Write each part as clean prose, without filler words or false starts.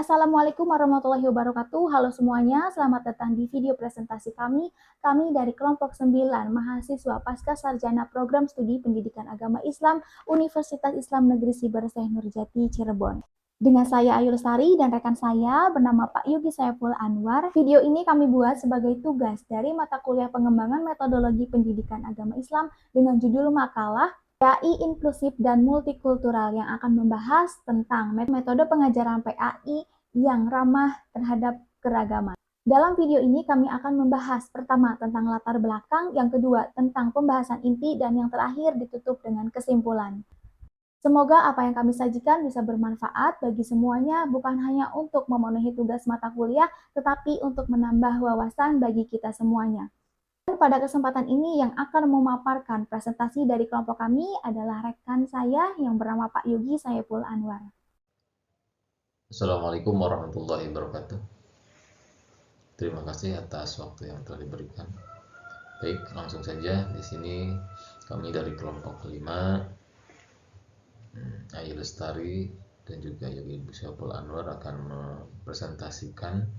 Assalamualaikum warahmatullahi wabarakatuh. Halo semuanya, selamat datang di video presentasi kami. Kami dari kelompok 9, mahasiswa pasca sarjana program studi pendidikan agama Islam Universitas Islam Negeri Siber Syekh Nurjati Cirebon. Dengan saya Ayu Lestari dan rekan saya bernama Pak Yogi Saiful Anwar. Video ini kami buat sebagai tugas dari mata kuliah pengembangan metodologi pendidikan agama Islam dengan judul makalah PAI inklusif dan multikultural yang akan membahas tentang metode pengajaran PAI yang ramah terhadap keragaman. Dalam video ini kami akan membahas pertama tentang latar belakang, yang kedua tentang pembahasan inti, dan yang terakhir ditutup dengan kesimpulan. Semoga apa yang kami sajikan bisa bermanfaat bagi semuanya, bukan hanya untuk memenuhi tugas mata kuliah, tetapi untuk menambah wawasan bagi kita semuanya. Pada kesempatan ini yang akan memaparkan presentasi dari kelompok kami adalah rekan saya yang bernama Pak Yogi Saiful Anwar. Assalamualaikum warahmatullahi wabarakatuh. Terima kasih atas waktu yang telah diberikan. Baik, langsung saja. Di sini kami dari kelompok 5, Ayu Lestari dan juga Yogi Saiful Anwar akan mempresentasikan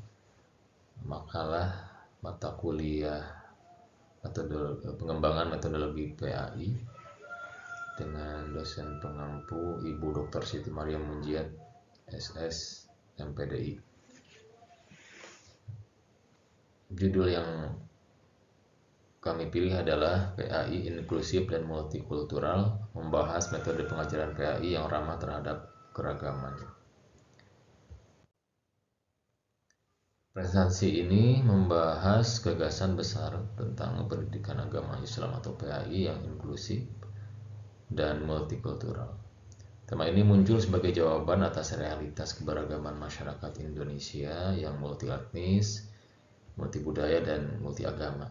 makalah mata kuliah pengembangan metodologi PAI dengan dosen pengampu Ibu Dr. Siti Maryam Munjiat, SS, MPDI. Judul yang kami pilih adalah PAI inklusif dan multikultural, membahas metode pengajaran PAI yang ramah terhadap keragaman. Presentasi ini membahas gagasan besar tentang pendidikan agama Islam atau PAI yang inklusif dan multikultural. Tema ini muncul sebagai jawaban atas realitas keberagaman masyarakat Indonesia yang multietnis, multibudaya, dan multiagama.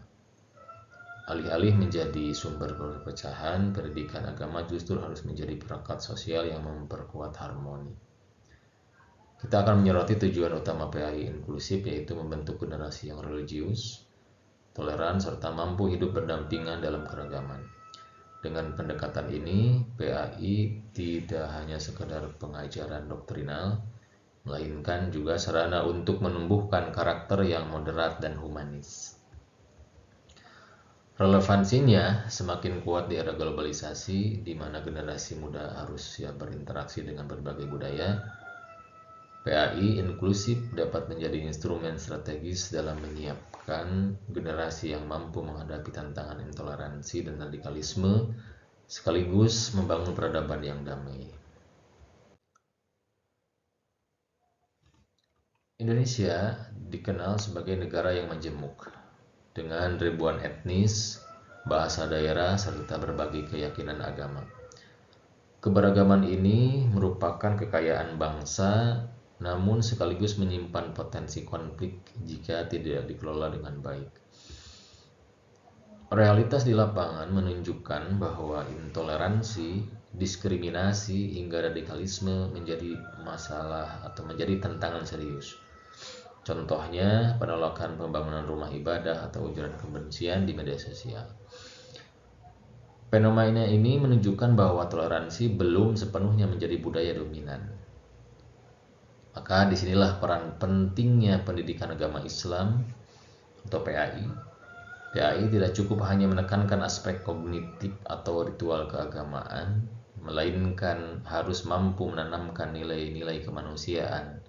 Alih-alih menjadi sumber perpecahan, pendidikan agama justru harus menjadi perangkat sosial yang memperkuat harmoni. Kita akan menyoroti tujuan utama PAI inklusif, yaitu membentuk generasi yang religius, toleran, serta mampu hidup berdampingan dalam keragaman. Dengan pendekatan ini, PAI tidak hanya sekedar pengajaran doktrinal, melainkan juga sarana untuk menumbuhkan karakter yang moderat dan humanis. Relevansinya semakin kuat di era globalisasi, di mana generasi muda harus siap berinteraksi dengan berbagai budaya. PAI inklusif dapat menjadi instrumen strategis dalam menyiapkan generasi yang mampu menghadapi tantangan intoleransi dan radikalisme, sekaligus membangun peradaban yang damai. Indonesia dikenal sebagai negara yang majemuk, dengan ribuan etnis, bahasa daerah, serta berbagai keyakinan agama. Keberagaman ini merupakan kekayaan bangsa, namun sekaligus menyimpan potensi konflik jika tidak dikelola dengan baik. Realitas di lapangan menunjukkan bahwa intoleransi, diskriminasi, hingga radikalisme menjadi masalah atau menjadi tantangan serius. Contohnya, penolakan pembangunan rumah ibadah atau ujaran kebencian di media sosial. Fenomena ini menunjukkan bahwa toleransi belum sepenuhnya menjadi budaya dominan. Maka disinilah peran pentingnya pendidikan agama Islam atau PAI. PAI tidak cukup hanya menekankan aspek kognitif atau ritual keagamaan, melainkan harus mampu menanamkan nilai-nilai kemanusiaan,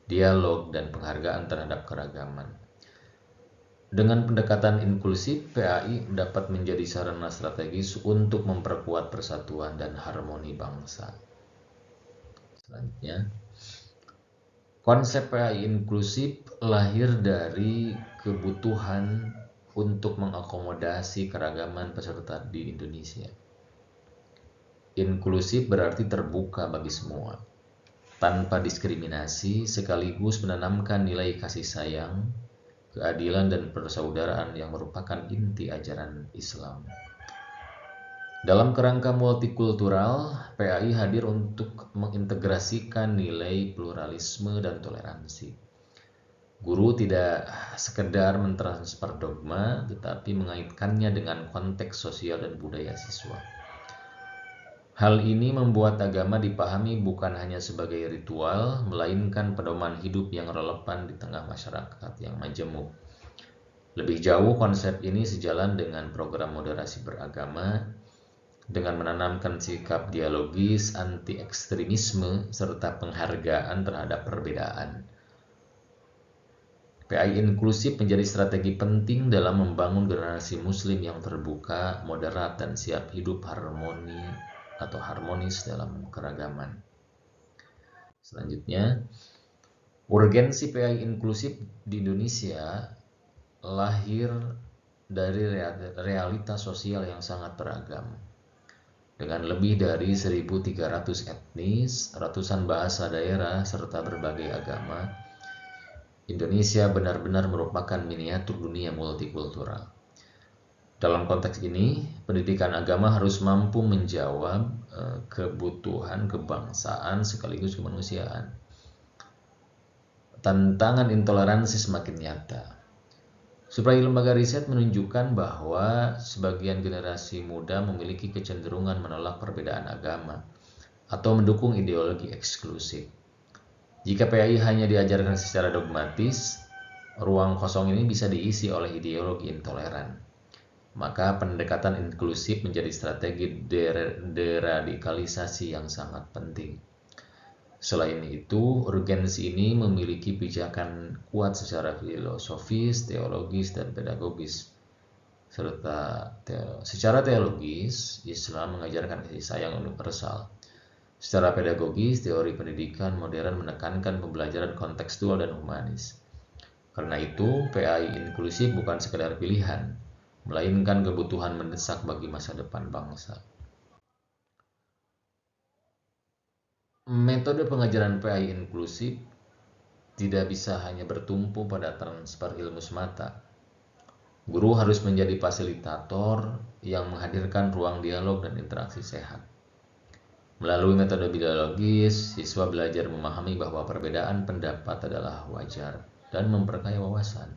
dialog, dan penghargaan terhadap keragaman. Dengan pendekatan inklusif, PAI dapat menjadi sarana strategis untuk memperkuat persatuan dan harmoni bangsa. Selanjutnya, konsep PAI inklusif lahir dari kebutuhan untuk mengakomodasi keragaman peserta di Indonesia. Inklusif berarti terbuka bagi semua, tanpa diskriminasi, sekaligus menanamkan nilai kasih sayang, keadilan, dan persaudaraan yang merupakan inti ajaran Islam. Dalam kerangka multikultural, PAI hadir untuk mengintegrasikan nilai pluralisme dan toleransi. Guru tidak sekedar mentransfer dogma, tetapi mengaitkannya dengan konteks sosial dan budaya siswa. Hal ini membuat agama dipahami bukan hanya sebagai ritual, melainkan pedoman hidup yang relevan di tengah masyarakat yang majemuk. Lebih jauh, konsep ini sejalan dengan program moderasi beragama dengan menanamkan sikap dialogis, anti-ekstremisme, serta penghargaan terhadap perbedaan. PAI inklusif menjadi strategi penting dalam membangun generasi muslim yang terbuka, moderat, dan siap hidup harmonis dalam keragaman. Selanjutnya, urgensi PAI inklusif di Indonesia lahir dari realitas sosial yang sangat beragam. Dengan lebih dari 1.300 etnis, ratusan bahasa daerah, serta berbagai agama, Indonesia benar-benar merupakan miniatur dunia multikultural. Dalam konteks ini, pendidikan agama harus mampu menjawab kebutuhan kebangsaan sekaligus kemanusiaan. Tantangan intoleransi semakin nyata. Survei lembaga riset menunjukkan bahwa sebagian generasi muda memiliki kecenderungan menolak perbedaan agama atau mendukung ideologi eksklusif. Jika PAI hanya diajarkan secara dogmatis, ruang kosong ini bisa diisi oleh ideologi intoleran. Maka pendekatan inklusif menjadi strategi deradikalisasi yang sangat penting. Selain itu, urgensi ini memiliki pijakan kuat secara filosofis, teologis, dan pedagogis. Secara teologis, Islam mengajarkan kasih sayang universal. Secara pedagogis, teori pendidikan modern menekankan pembelajaran kontekstual dan humanis. Karena itu, PAI inklusif bukan sekedar pilihan, melainkan kebutuhan mendesak bagi masa depan bangsa. Metode pengajaran PAI inklusif tidak bisa hanya bertumpu pada transfer ilmu semata. Guru harus menjadi fasilitator yang menghadirkan ruang dialog dan interaksi sehat. Melalui metode dialogis, siswa belajar memahami bahwa perbedaan pendapat adalah wajar dan memperkaya wawasan.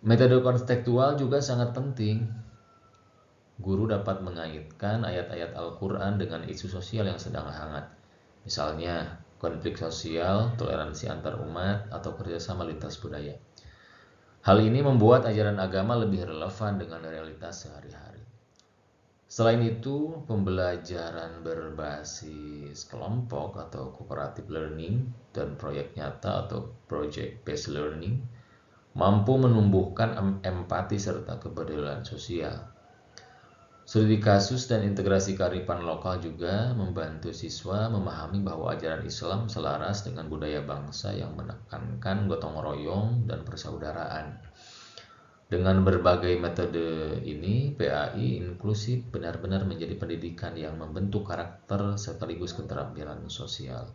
Metode kontekstual juga sangat penting. Guru dapat mengaitkan ayat-ayat Al-Quran dengan isu sosial yang sedang hangat. Misalnya, konflik sosial, toleransi antar umat, atau kerjasama lintas budaya. Hal ini membuat ajaran agama lebih relevan dengan realitas sehari-hari. Selain itu, pembelajaran berbasis kelompok atau cooperative learning dan proyek nyata atau project based learning mampu menumbuhkan empati serta kepedulian sosial. Studi kasus dan integrasi kearifan lokal juga membantu siswa memahami bahwa ajaran Islam selaras dengan budaya bangsa yang menekankan gotong royong dan persaudaraan. Dengan berbagai metode ini, PAI inklusif benar-benar menjadi pendidikan yang membentuk karakter sekaligus keterampilan sosial.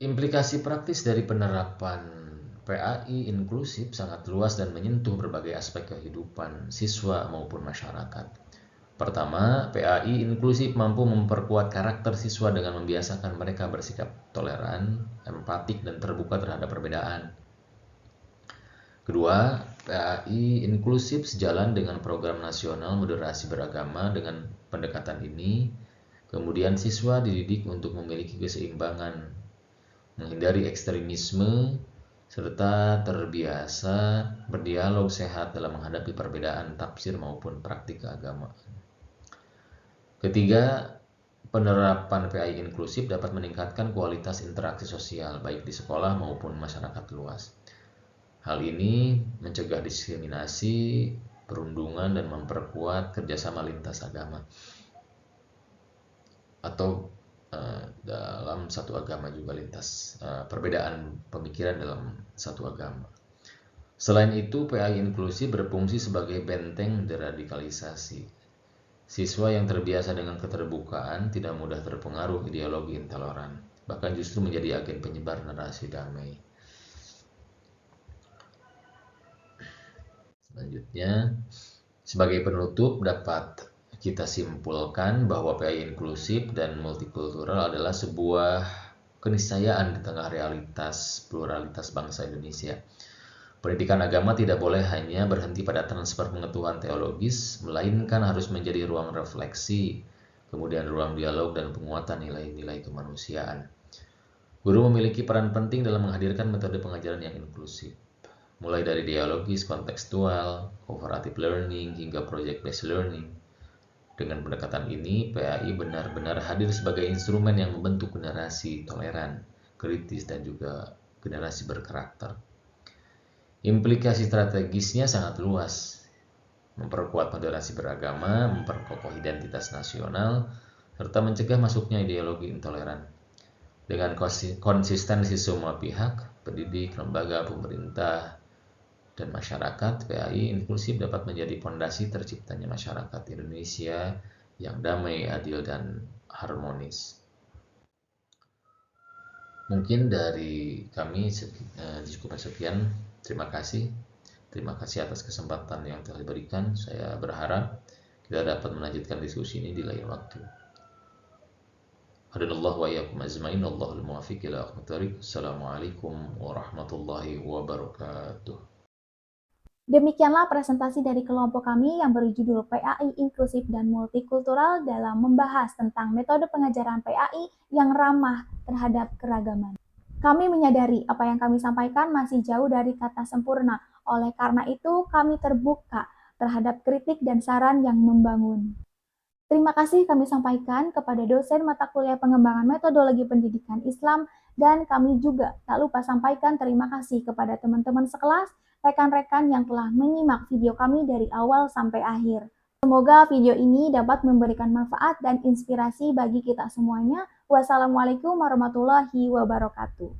Implikasi praktis dari penerapan PAI inklusif sangat luas dan menyentuh berbagai aspek kehidupan siswa maupun masyarakat. Pertama, PAI inklusif mampu memperkuat karakter siswa dengan membiasakan mereka bersikap toleran, empatik, dan terbuka terhadap perbedaan. Kedua, PAI inklusif sejalan dengan program nasional moderasi beragama. Dengan pendekatan ini, kemudian siswa dididik untuk memiliki keseimbangan, menghindari ekstremisme, serta terbiasa berdialog sehat dalam menghadapi perbedaan tafsir maupun praktik keagamaan. Ketiga, penerapan PAI inklusif dapat meningkatkan kualitas interaksi sosial baik di sekolah maupun masyarakat luas. Hal ini mencegah diskriminasi, perundungan, dan memperkuat kerjasama lintas agama atau dalam satu agama juga lintas perbedaan pemikiran dalam satu agama. Selain itu, PAI inklusif berfungsi sebagai benteng deradikalisasi. Siswa yang terbiasa dengan keterbukaan tidak mudah terpengaruh ideologi intoleran, bahkan justru menjadi agen penyebar narasi damai. Selanjutnya, sebagai penutup dapat kita simpulkan bahwa PAI inklusif dan multikultural adalah sebuah keniscayaan di tengah realitas pluralitas bangsa Indonesia. Pendidikan agama tidak boleh hanya berhenti pada transfer pengetahuan teologis, melainkan harus menjadi ruang refleksi, kemudian ruang dialog dan penguatan nilai-nilai kemanusiaan. Guru memiliki peran penting dalam menghadirkan metode pengajaran yang inklusif, mulai dari dialogis, kontekstual, cooperative learning, hingga project-based learning. Dengan pendekatan ini, PAI benar-benar hadir sebagai instrumen yang membentuk generasi toleran, kritis, dan juga generasi berkarakter. Implikasi strategisnya sangat luas, memperkuat moderasi beragama, memperkokoh identitas nasional, serta mencegah masuknya ideologi intoleran. Dengan konsistensi semua pihak, pendidik, lembaga, pemerintah, dan masyarakat, PAI inklusif dapat menjadi fondasi terciptanya masyarakat Indonesia yang damai, adil, dan harmonis. Mungkin dari kami cukup sekian. Terima kasih. Terima kasih atas kesempatan yang telah diberikan. Saya berharap kita dapat melanjutkan diskusi ini di lain waktu. Hadanallahu wa iyyakum ajmain. Allahul muwaffiq ila aqwamit thoriq. Assalamualaikum warahmatullahi wabarakatuh. Demikianlah presentasi dari kelompok kami yang berjudul PAI Inklusif dan Multikultural dalam membahas tentang metode pengajaran PAI yang ramah terhadap keragaman. Kami menyadari apa yang kami sampaikan masih jauh dari kata sempurna. Oleh karena itu, kami terbuka terhadap kritik dan saran yang membangun. Terima kasih kami sampaikan kepada dosen mata kuliah pengembangan metodologi pendidikan Islam, dan kami juga tak lupa sampaikan terima kasih kepada teman-teman sekelas, rekan-rekan yang telah menyimak video kami dari awal sampai akhir. Semoga video ini dapat memberikan manfaat dan inspirasi bagi kita semuanya. Wassalamualaikum warahmatullahi wabarakatuh.